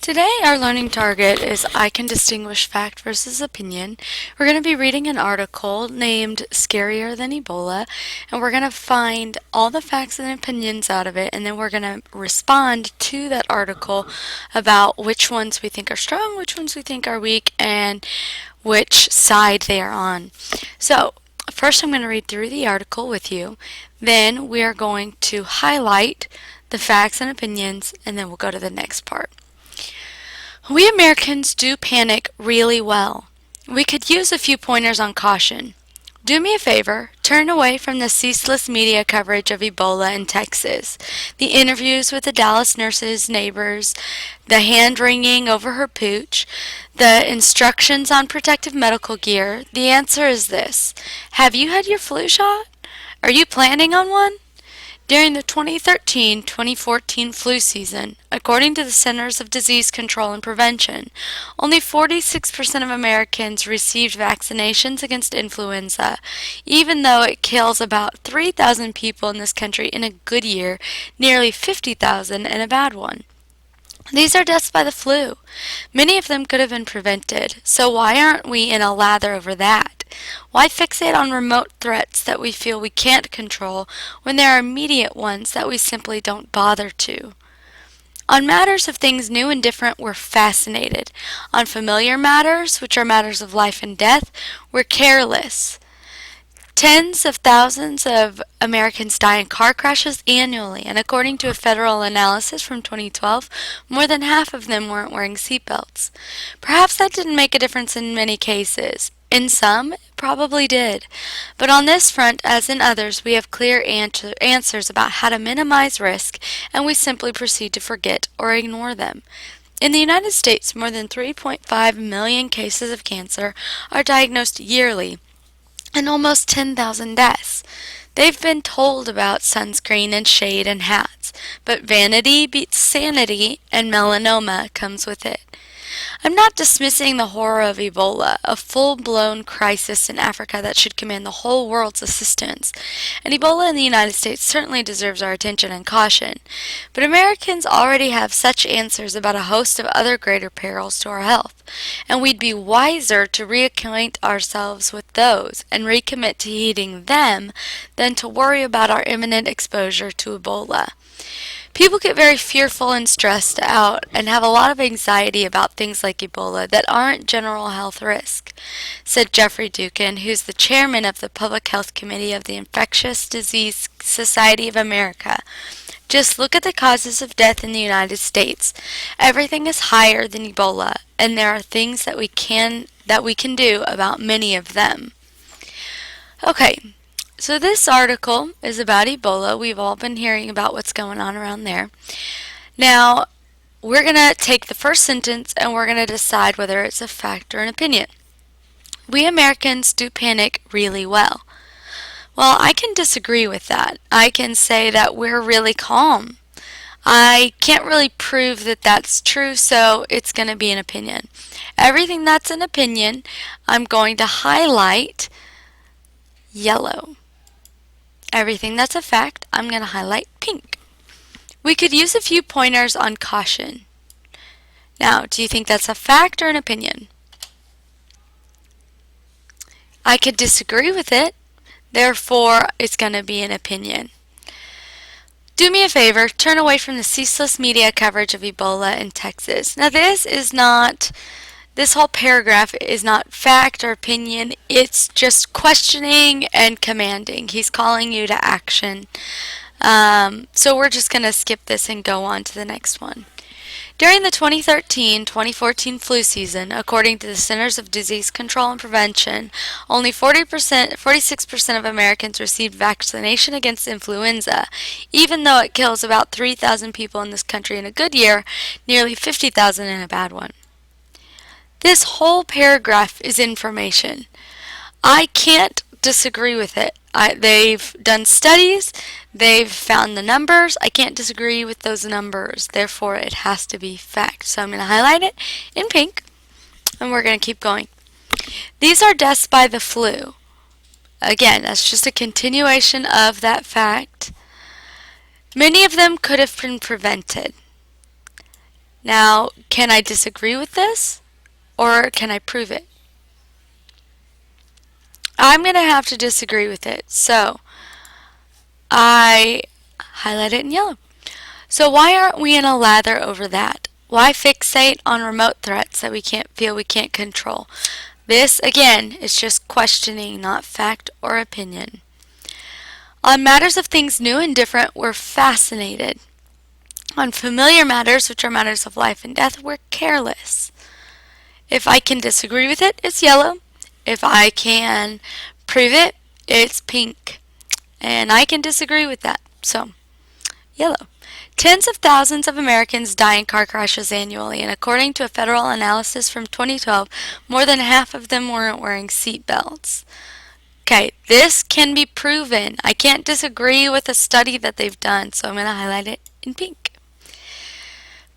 Today, our learning target is I can distinguish fact versus opinion. We're going to be reading an article named Scarier Than Ebola, and we're going to find all the facts and opinions out of it, and then we're going to respond to that article about which ones we think are strong, which ones we think are weak, and which side they are on. So, first I'm going to read through the article with you, then we are going to highlight the facts and opinions, and then we'll go to the next part. We Americans do panic really well. We could use a few pointers on caution. Do me a favor, turn away from the ceaseless media coverage of Ebola in Texas, the interviews with the Dallas nurses' neighbors, the hand-wringing over her pooch, the instructions on protective medical gear. The answer is this. Have you had your flu shot? Are you planning on one? During the 2013-2014 flu season, according to the Centers of Disease Control and Prevention, only 46% of Americans received vaccinations against influenza, even though it kills about 3,000 people in this country in a good year, nearly 50,000 in a bad one. These are deaths by the flu. Many of them could have been prevented, so why aren't we in a lather over that? Why fixate on remote threats that we feel we can't control when there are immediate ones that we simply don't bother to? On matters of things new and different, we're fascinated. On familiar matters, which are matters of life and death, we're careless. Tens of thousands of Americans die in car crashes annually, and according to a federal analysis from 2012, more than half of them weren't wearing seatbelts. Perhaps that didn't make a difference in many cases. In some, it probably did. But on this front, as in others, we have clear answers about how to minimize risk, and we simply proceed to forget or ignore them. In the United States, more than 3.5 million cases of cancer are diagnosed yearly, and almost 10,000 deaths. They've been told about sunscreen and shade and hats, but vanity beats sanity, and melanoma comes with it. I'm not dismissing the horror of Ebola, a full-blown crisis in Africa that should command the whole world's assistance. And Ebola in the United States certainly deserves our attention and caution. But Americans already have such answers about a host of other greater perils to our health, and we'd be wiser to reacquaint ourselves with those and recommit to heeding them than to worry about our imminent exposure to Ebola. People get very fearful and stressed out and have a lot of anxiety about things like Ebola that aren't general health risk, said Jeffrey Dukin, who's the chairman of the Public Health Committee of the Infectious Disease Society of America. Just look at the causes of death in the United States. Everything is higher than Ebola, and there are things that we can do about many of them. Okay. So this article is about Ebola. We've all been hearing about what's going on around there. Now, we're going to take the first sentence and we're going to decide whether it's a fact or an opinion. We Americans do panic really well. Well, I can disagree with that. I can say that we're really calm. I can't really prove that that's true, so it's going to be an opinion. Everything that's an opinion, I'm going to highlight yellow. Everything that's a fact, I'm going to highlight pink. We could use a few pointers on caution. Now, do you think that's a fact or an opinion? I could disagree with it, therefore it's going to be an opinion. Do me a favor, turn away from the ceaseless media coverage of Ebola in Texas. Now, this whole paragraph is not fact or opinion. It's just questioning and commanding. He's calling you to action. So we're just going to skip this and go on to the next one. During the 2013-2014 flu season, according to the Centers of Disease Control and Prevention, only 46% of Americans received vaccination against influenza, even though it kills about 3,000 people in this country in a good year, nearly 50,000 in a bad one. This whole paragraph is information. I can't disagree with it. They've done studies, they've found the numbers. I can't disagree with those numbers. Therefore, it has to be fact. So I'm going to highlight it in pink, and we're going to keep going. These are deaths by the flu. Again, that's just a continuation of that fact. Many of them could have been prevented. Now, can I disagree with this or can I prove it? I'm going to have to disagree with it. So I highlight it in yellow. So why aren't we in a lather over that? Why fixate on remote threats that we can't feel, we can't control? This, again, is just questioning, not fact or opinion. On matters of things new and different, we're fascinated. On familiar matters, which are matters of life and death, we're careless. If I can disagree with it, it's yellow. If I can prove it, it's pink. And I can disagree with that. So, yellow. Tens of thousands of Americans die in car crashes annually, and according to a federal analysis from 2012, more than half of them weren't wearing seat belts. Okay, this can be proven. I can't disagree with a study that they've done, so I'm going to highlight it in pink.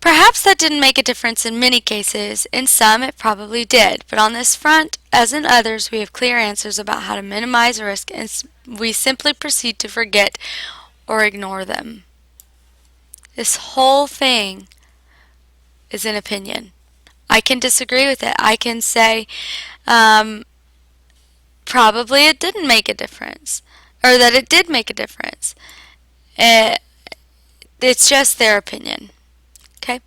Perhaps that didn't make a difference in many cases. In some, it probably did. But on this front, as in others, we have clear answers about how to minimize risk, and we simply proceed to forget or ignore them. This whole thing is an opinion. I can disagree with it. I can say probably it didn't make a difference, or that it did make a difference. It's just their opinion. Okay?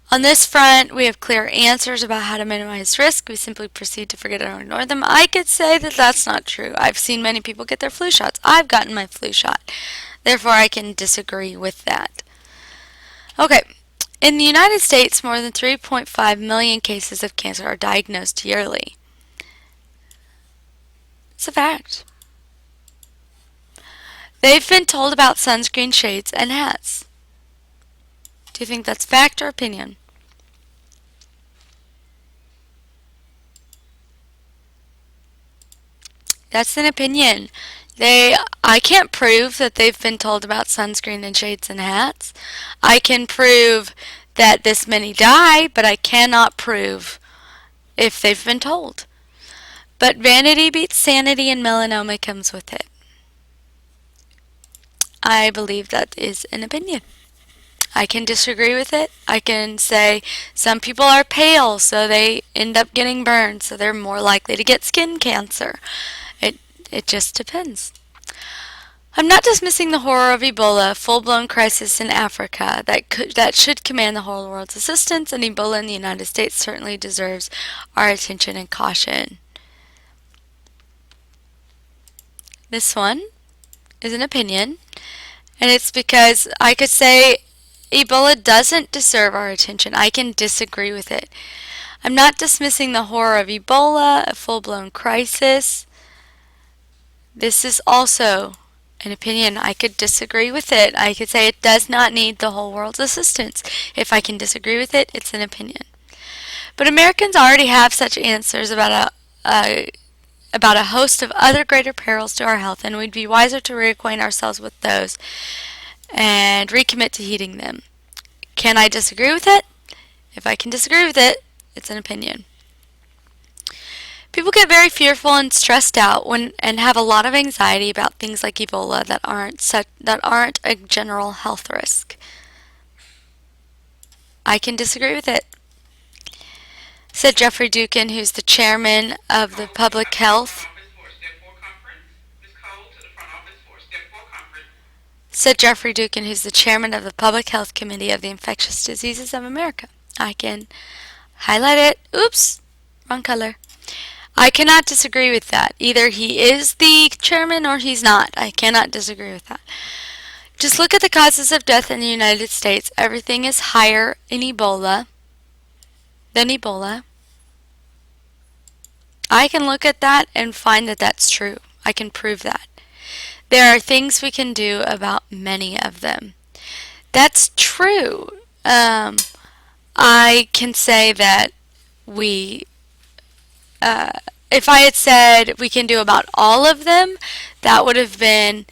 On this front, we have clear answers about how to minimize risk. We simply proceed to forget or ignore them. I could say that that's not true. I've seen many people get their flu shots. I've gotten my flu shot. Therefore, I can disagree with that. Okay. In the United States, more than 3.5 million cases of cancer are diagnosed yearly. It's a fact. They've been told about sunscreen, shades, and hats. Do you think that's fact or opinion? That's an opinion. I can't prove that they've been told about sunscreen and shades and hats. I can prove that this many die, but I cannot prove if they've been told. But vanity beats sanity and melanoma comes with it. I believe that is an opinion. I can disagree with it. I can say some people are pale, so they end up getting burned, so they're more likely to get skin cancer. It just depends. I'm not dismissing the horror of Ebola, a full-blown crisis in Africa that should command the whole world's assistance, and Ebola in the United States certainly deserves our attention and caution. This one is an opinion, and it's because I could say Ebola doesn't deserve our attention. I can disagree with it. I'm not dismissing the horror of Ebola, a full-blown crisis. This is also an opinion. I could disagree with it. I could say it does not need the whole world's assistance. If I can disagree with it, it's an opinion. But Americans already have such answers about a host of other greater perils to our health, and we'd be wiser to reacquaint ourselves with those and recommit to heeding them. Can I disagree with it? If I can disagree with it, it's an opinion. People get very fearful and stressed out and have a lot of anxiety about things like Ebola that aren't a general health risk. I can disagree with it. Said Jeffrey Dukin, who's the chairman of the Public Health. Said Jeffrey Dukin, who's the chairman of the Public Health Committee of the Infectious Diseases of America. I can highlight it. Oops, wrong color. I cannot disagree with that. Either he is the chairman or he's not. I cannot disagree with that. Just look at the causes of death in the United States. Everything is higher in Ebola than Ebola. I can look at that and find that that's true. I can prove that. There are things we can do about many of them. That's true. I can say that if I had said we can do about all of them, that would have been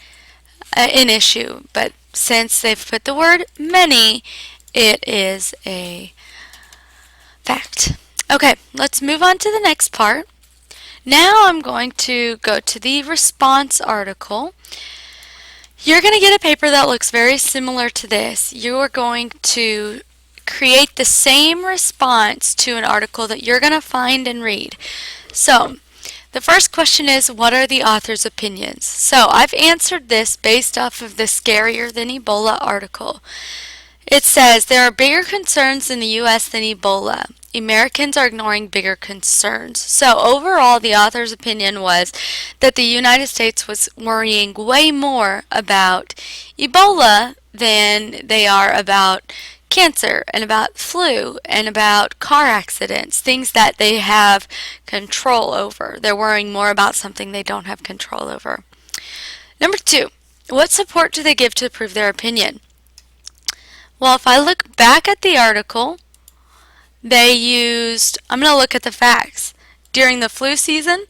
an issue. But since they've put the word many, it is a fact. Okay, let's move on to the next part. Now I'm going to go to the response article. You're going to get a paper that looks very similar to this. You are going to create the same response to an article that you're going to find and read. So, the first question is, what are the author's opinions? So, I've answered this based off of the Scarier Than Ebola article. It says, there are bigger concerns in the U.S. than Ebola. Americans are ignoring bigger concerns. So overall, the author's opinion was that the United States was worrying way more about Ebola than they are about cancer and about flu and about car accidents, things that they have control over. They're worrying more about something they don't have control over. Number 2, what support do they give to prove their opinion? Well, if I look back at the article, they used, I'm going to look at the facts. During the flu season,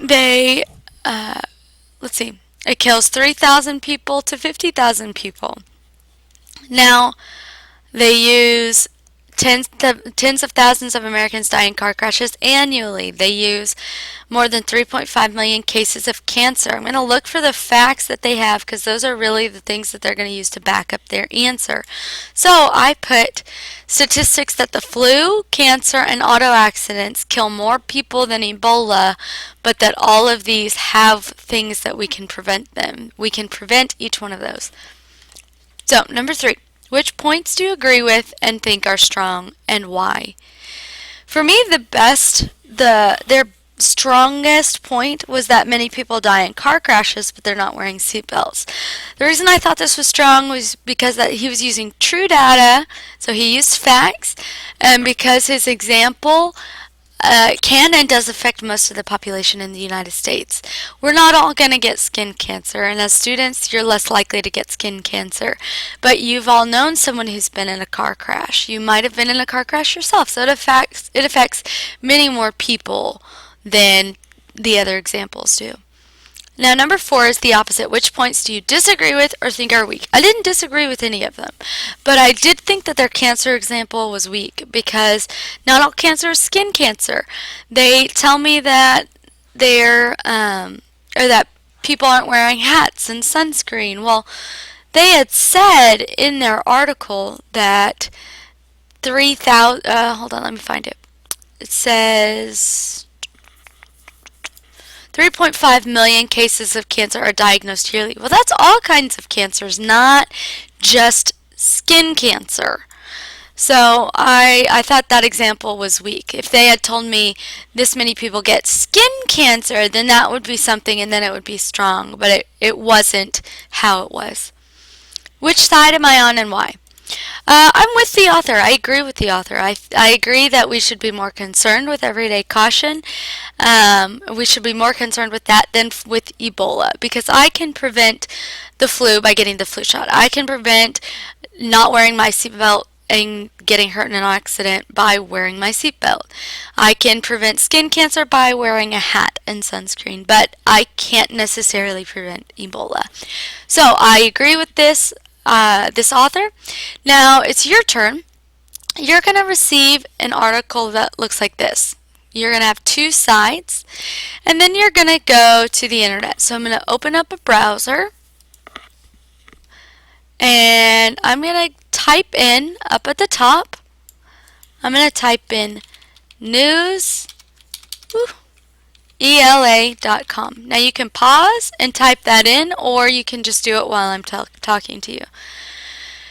they, let's see, it kills 3,000 people to 50,000 people. Now, they use tens of thousands of Americans die in car crashes annually. They use more than 3.5 million cases of cancer. I'm going to look for the facts that they have because those are really the things that they're going to use to back up their answer. So I put statistics that the flu, cancer, and auto accidents kill more people than Ebola, but that all of these have things that we can prevent them. We can prevent each one of those. So, number 3. Which points do you agree with and think are strong, and why? For me, their strongest point was that many people die in car crashes, but they're not wearing seatbelts. The reason I thought this was strong was because that he was using true data, so he used facts, and because his example can and does affect most of the population in the United States. We're not all going to get skin cancer, and as students, you're less likely to get skin cancer. But you've all known someone who's been in a car crash. You might have been in a car crash yourself, so it affects many more people than the other examples do. Now, number 4 is the opposite. Which points do you disagree with or think are weak? I didn't disagree with any of them, but I did think that their cancer example was weak because not all cancer is skin cancer. They tell me that or that people aren't wearing hats and sunscreen. Well, they had said in their article that 3,000. Hold on, let me find it. It says 3.5 million cases of cancer are diagnosed yearly. Well, that's all kinds of cancers, not just skin cancer. So I thought that example was weak. If they had told me this many people get skin cancer, then that would be something and then it would be strong. But it wasn't how it was. Which side am I on and why? I'm with the author. I agree with the author. I agree that we should be more concerned with everyday caution. We should be more concerned with that than with Ebola because I can prevent the flu by getting the flu shot. I can prevent not wearing my seatbelt and getting hurt in an accident by wearing my seatbelt. I can prevent skin cancer by wearing a hat and sunscreen, but I can't necessarily prevent Ebola. So I agree with this author. Now it's your turn. You're going to receive an article that looks like this. You're going to have 2 sides, and then you're going to go to the internet. So I'm going to open up a browser, and I'm going to type in, up at the top, I'm going to type in newsela.com. Now you can pause and type that in, or you can just do it while I'm talking to you.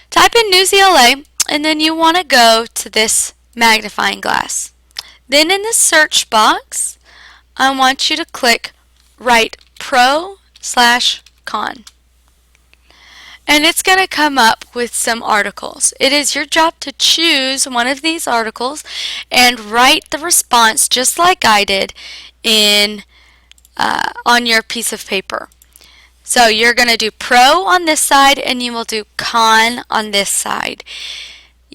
Type in newsela, and then you want to go to this magnifying glass. Then in the search box, I want you to write pro/con. And it's going to come up with some articles. It is your job to choose one of these articles and write the response just like I did on your piece of paper. So you're going to do pro on this side and you will do con on this side.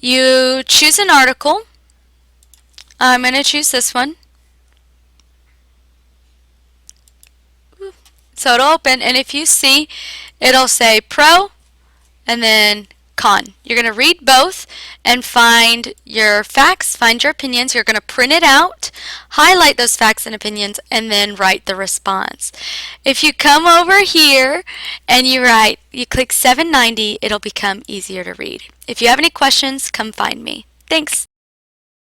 You choose an article. I'm going to choose this one. So it'll open, and if you see, it'll say pro and then Con. You're going to read both and find your facts, find your opinions. You're going to print it out, highlight those facts and opinions, and then write the response. If you come over here and you click 790, it'll become easier to read. If you have any questions, come find me. Thanks.